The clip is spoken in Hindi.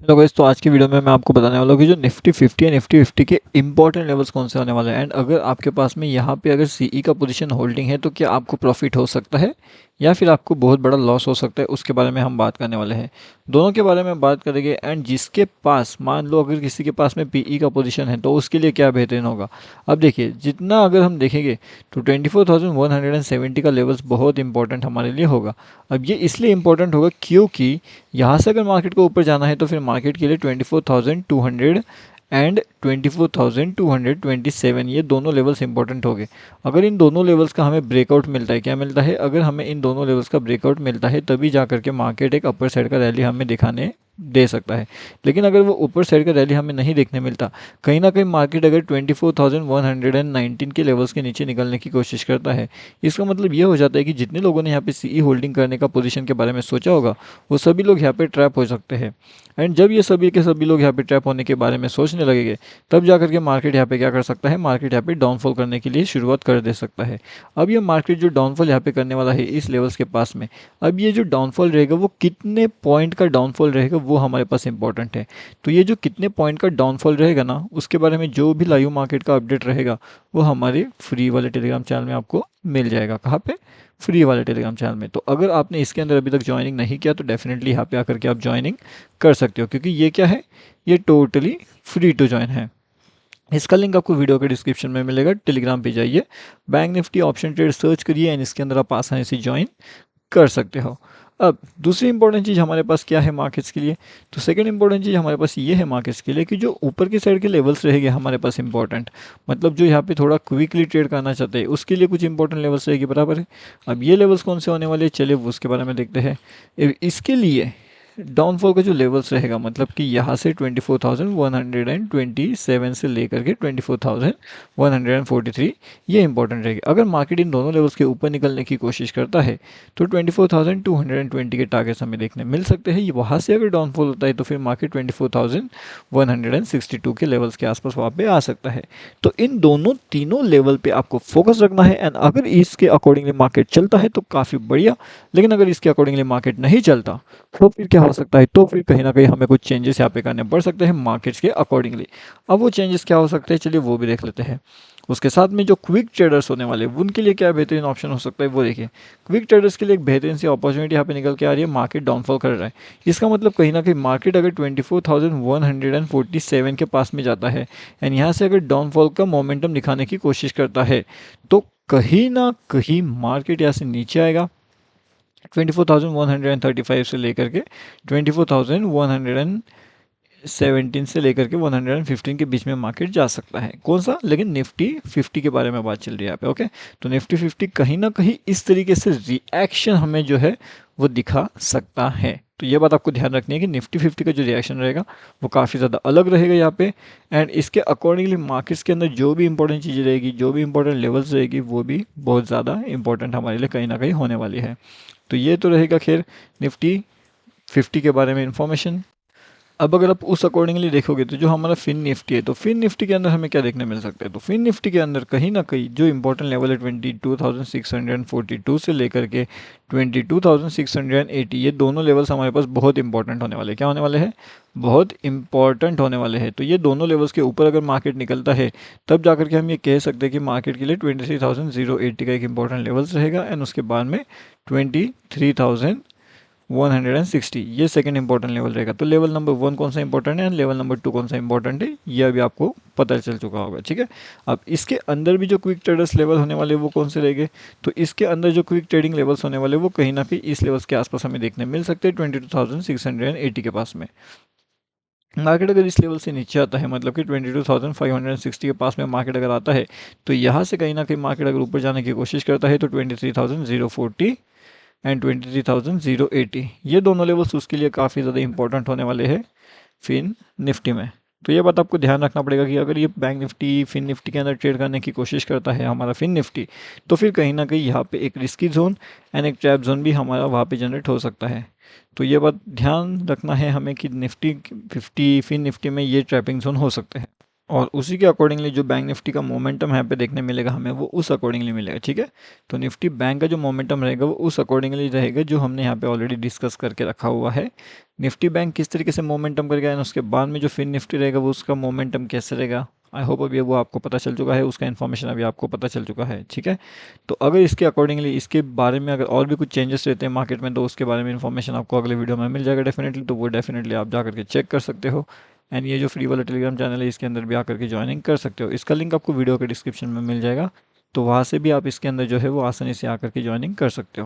हेलो गाइस, तो आज की वीडियो में मैं आपको बताने वाला हूँ कि जो निफ्टी 50 है, निफ्टी 50 के इंपॉर्टेंट लेवल्स कौन से होने वाले हैं। एंड अगर आपके पास में यहाँ पे अगर सीई का पोजीशन होल्डिंग है तो क्या आपको प्रॉफिट हो सकता है या फिर आपको बहुत बड़ा लॉस हो सकता है, उसके बारे में हम बात करने वाले हैं। दोनों के बारे में बात करेंगे। एंड जिसके पास, मान लो अगर किसी के पास में पीई का पोजीशन है तो उसके लिए क्या बेहतरीन होगा। अब देखिए, जितना अगर हम देखेंगे तो 24,170 का लेवल्स बहुत इंपॉर्टेंट हमारे लिए होगा। अब ये इसलिए इंपॉर्टेंट होगा क्योंकि यहाँ से अगर मार्केट को ऊपर जाना है तो फिर मार्केट के लिए 24,200 एंड 24,227 ये दोनों लेवल्स इंपॉर्टेंट हो गए। अगर इन दोनों लेवल्स का हमें ब्रेकआउट मिलता है, क्या मिलता है, अगर हमें इन दोनों लेवल्स का ब्रेकआउट मिलता है तभी जा करके मार्केट एक अपर साइड का रैली हमें दिखाने दे सकता है। लेकिन अगर वो ऊपर साइड का रैली हमें नहीं देखने मिलता, कहीं ना कहीं मार्केट अगर 24,119 के लेवल्स के नीचे निकलने की कोशिश करता है, इसका मतलब ये हो जाता है कि जितने लोगों ने यहाँ पे सीई होल्डिंग करने का पोजीशन के बारे में सोचा होगा वो सभी लोग यहाँ पे ट्रैप हो सकते हैं। एंड जब ये सभी के सभी लोग यहाँ पे ट्रैप होने के बारे में सोचने लगेंगे, तब जा करके मार्केट यहाँ पे क्या कर सकता है, मार्केट यहाँ पे डाउनफॉल करने के लिए शुरुआत कर दे सकता है। अब ये मार्केट जो डाउनफॉल यहाँ पे करने वाला है इस लेवल्स के पास में, अब ये जो डाउनफॉल रहेगा वो कितने पॉइंट का डाउनफॉल रहेगा वो हमारे पास इंपॉर्टेंट है। तो ये जो कितने पॉइंट का डाउनफॉल रहेगा ना, उसके बारे में जो भी लाइव मार्केट का अपडेट रहेगा वो हमारे फ्री वाले टेलीग्राम चैनल में आपको मिल जाएगा। कहाँ पे? फ्री वाले टेलीग्राम चैनल में। तो अगर आपने इसके अंदर अभी तक ज्वाइनिंग नहीं किया तो डेफिनेटली यहाँ पे आकर के आप ज्वाइनिंग कर सकते हो, क्योंकि ये क्या है, ये टोटली फ्री टू ज्वाइन है। इसका लिंक आपको वीडियो के डिस्क्रिप्शन में मिलेगा। टेलीग्राम पे जाइए, bank Nifty option trade search करिए एंड इसके अंदर आप आसानी से ज्वाइन कर सकते हो। अब दूसरी इंपॉर्टेंट चीज़ हमारे पास क्या है मार्केट्स के लिए, तो सेकंड इंपॉर्टेंट चीज़ हमारे पास ये है मार्केट्स के लिए कि जो ऊपर की साइड के लेवल्स रहेंगे हमारे पास इंपॉर्टेंट, मतलब जो यहाँ पे थोड़ा क्विकली ट्रेड करना चाहते हैं उसके लिए कुछ इंपॉर्टेंट लेवल्स रहेगी, बराबर है। अब ये लेवल्स कौन से होने वाले हैं, चलिए वो उसके बारे में देखते हैं। इसके लिए डाउनफॉल का जो लेवल्स रहेगा, मतलब कि यहाँ से 24,127 से लेकर के 24,143 ये इंपॉर्टेंट रहेगी। अगर मार्केट इन दोनों लेवल्स के ऊपर निकलने की कोशिश करता है तो 24,220 के टारगेट्स हमें देखने मिल सकते हैं। वहाँ से अगर डाउनफॉल होता है तो फिर मार्केट 24,162 के लेवल्स के आसपास वहाँ पे आ सकता है। तो इन दोनों तीनों लेवल पे आपको फोकस रखना है। एंड अगर इसके अकॉर्डिंगली मार्केट चलता है तो काफ़ी बढ़िया, लेकिन अगर इसके अकॉर्डिंगली मार्केट नहीं चलता तो फिर क्या हो सकता है, तो फिर कहीं ना कहीं हमें कुछ चेंजेस यहाँ पे करने पड़ सकते हैं मार्केट्स के अकॉर्डिंगली। अब वो चेंजेस क्या हो सकते हैं, चलिए वो भी देख लेते हैं। उसके साथ में जो क्विक ट्रेडर्स होने वाले उनके लिए क्या बेहतरीन ऑप्शन हो सकता है वो देखिए। क्विक ट्रेडर्स के लिए एक बेहतरीन सी अपॉर्चुनिटी यहाँ पे निकल के आ रही है, मार्केट डाउनफॉल कर रहा है। इसका मतलब कहीं ना कहीं मार्केट अगर 24,147 के पास में जाता है एंड यहाँ से अगर डाउनफॉल का मोमेंटम दिखाने की कोशिश करता है तो कहीं ना कहीं मार्केट यहाँ से नीचे आएगा। 24,135 से लेकर के 24,117 से लेकर के 115 के बीच में मार्केट जा सकता है। कौन सा? लेकिन निफ्टी 50 के बारे में बात चल रही है यहाँ पे। ओके, तो निफ्टी 50 कहीं ना कहीं इस तरीके से रिएक्शन हमें जो है वो दिखा सकता है। तो ये बात आपको ध्यान रखनी है कि निफ्टी 50 का जो रिएक्शन रहेगा वो काफ़ी ज़्यादा अलग रहेगा यहाँ पे। एंड इसके अकॉर्डिंगली मार्केट्स के अंदर जो भी इंपॉर्टेंट चीज़ें रहेगी, जो भी इंपॉर्टेंट लेवल्स रहेगी, वो भी बहुत ज़्यादा इंपॉर्टेंट हमारे लिए कहीं ना कहीं होने वाली है। तो ये तो रहेगा खैर निफ्टी 50 के बारे में इंफॉर्मेशन। अब अगर आप उस अकॉर्डिंगली देखोगे तो जो हमारा फिन निफ्टी है, तो फिन निफ्टी के अंदर हमें क्या देखने मिल सकता है, तो फिन निफ्टी के अंदर कहीं ना कहीं जो इंपॉर्टेंट लेवल है 22,642 से लेकर के 22,680, ये दोनों लेवल्स हमारे पास बहुत इंपॉर्टेंट होने वाले हैं। क्या होने वाले हैं? बहुत इंपॉर्टेंट होने वाले हैं। तो ये दोनों लेवल्स के ऊपर अगर मार्केट निकलता है तब जाकर के हम ये कह सकते हैं कि मार्केट के लिए 23,080 का एक इंपॉर्टेंट लेवल्स रहेगा एंड उसके बाद में 23,160 ये सेकंड इंपॉर्टेंट लेवल रहेगा। तो लेवल नंबर 1 कौन सा इंपॉर्टेंट है, लेवल नंबर 2 कौन सा इंपॉर्टेंट है, ये अभी आपको पता चल चुका होगा। ठीक है, अब इसके अंदर भी जो क्विक ट्रेडर्स लेवल होने वाले वो कौन से रहेंगे, तो इसके अंदर जो क्विक ट्रेडिंग लेवल्स होने वाले वो कहीं ना कहीं इस लेवल्स के आसपास हमें देखने मिल सकते हैं 22,680 के पास में। मार्केट अगर इस लेवल से नीचे आता है, मतलब कि 22,560 के पास में मार्केट अगर आता है, तो यहाँ से कहीं ना कहीं मार्केट अगर ऊपर जाने की कोशिश करता है तो 23,040 एंड 23,080 ये दोनों लेवल्स उसके लिए काफ़ी ज़्यादा इंपॉर्टेंट होने वाले हैं फिन निफ्टी में। तो ये बात आपको ध्यान रखना पड़ेगा कि अगर ये बैंक निफ्टी फिन निफ्टी के अंदर ट्रेड करने की कोशिश करता है हमारा फिन निफ्टी, तो फिर कहीं ना कहीं यहाँ पे एक रिस्की जोन एंड एक ट्रैप जोन भी हमारा वहाँ पे जनरेट हो सकता है। तो ये बात ध्यान रखना है हमें कि निफ्टी 50 फिन निफ्टी में ये ट्रैपिंग जोन हो सकते हैं। और उसी के अकॉर्डिंगली जो बैंक निफ्टी का मोमेंटम यहाँ पे देखने मिलेगा हमें, वो उस अकॉर्डिंगली मिलेगा। ठीक है, तो निफ्टी बैंक का जो मोमेंटम रहेगा वो उस अकॉर्डिंगली रहेगा जो हमने यहाँ पे ऑलरेडी डिस्कस करके रखा हुआ है। निफ्टी बैंक किस तरीके से मोमेंटम करके आया, उसके बाद में जो फिर निफ्टी रहेगा वो उसका मोमेंटम कैसे रहेगा, आई होप अभी वो आपको पता चल चुका है, उसका इन्फॉर्मेशन अभी आपको पता चल चुका है। ठीक है, तो अगर इसके अकॉर्डिंगली इसके बारे में अगर और भी कुछ चेंजेस रहते हैं मार्केट में, तो उसके बारे में इन्फॉर्मेशन आपको अगले वीडियो में मिल जाएगा डेफिनेटली, तो वो डेफिनेटली आप जा करके चेक कर सकते हो। एंड ये जो फ्री वाला टेलीग्राम चैनल है इसके अंदर भी आकर के ज्वाइनिंग कर सकते हो, इसका लिंक आपको वीडियो के डिस्क्रिप्शन में मिल जाएगा, तो वहाँ से भी आप इसके अंदर जो है वो आसानी से आकर के ज्वाइनिंग कर सकते हो।